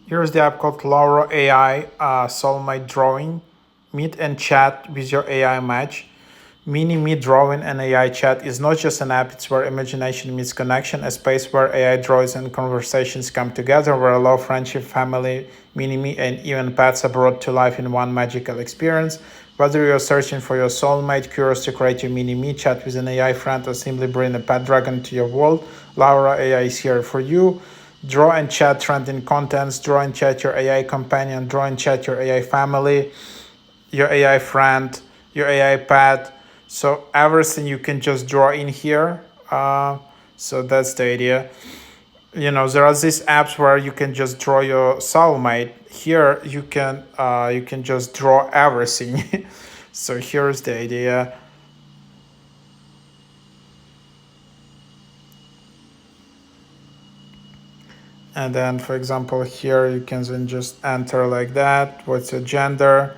Here's the app called Laura AI Soulmate Drawing. Meet and chat with your AI match. Mini Me Drawing and AI Chat is not just an app, it's where imagination meets connection, a space where AI drawings and conversations come together, where love, friendship, family, mini me, and even pets are brought to life in one magical experience. Whether you're searching for your soulmate, curious to create your mini me, chat with an AI friend, or simply bring a pet dragon to your world, Laura AI is here for you. Draw and chat trending contents, draw and chat your AI companion, draw and chat your AI family, your AI friend, your AI pet. So everything you can just draw in here. So that's the idea. There are these apps where you can just draw your soulmate. Here you can just draw everything. So here's the idea. And then, for example, here you can then just enter like that. What's your gender?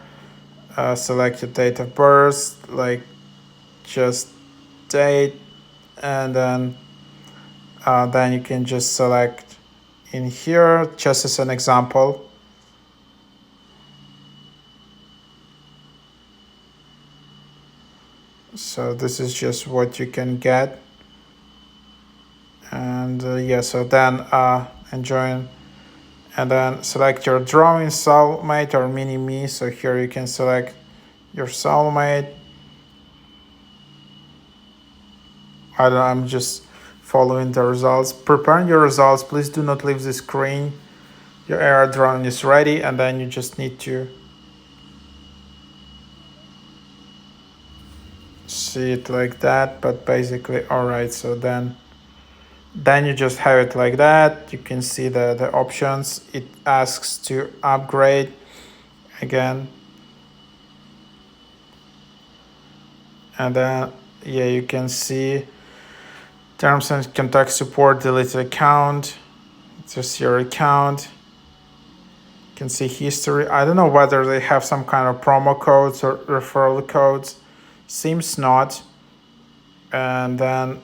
Select your date of birth, like just date, and then you can just select in here, just as an example. So this is just what you can get. And yeah, so then enjoy, and then select your drawing soulmate or mini me. So here you can select your soulmate. I don't know, I'm just following the results. Preparing your results, please do not leave the screen. Your AR drawing is ready, and then you just need to see it like that. But basically, all right, so then you just have it like that. You can see the options. It asks to upgrade again, and then yeah, you can see terms and contact support, delete account, just your account. You can see history. I don't know whether they have some kind of promo codes or referral codes. Seems not. And then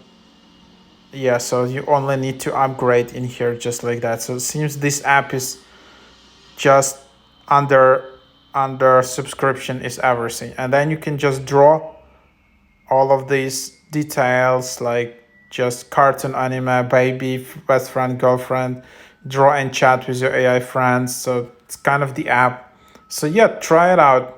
yeah, so you only need to upgrade in here just like that. So it seems this app is just under subscription is everything, and then you can just draw all of these details, like just cartoon, anime, baby, best friend, girlfriend, draw and chat with your AI friends. So it's kind of the app. So yeah, try it out.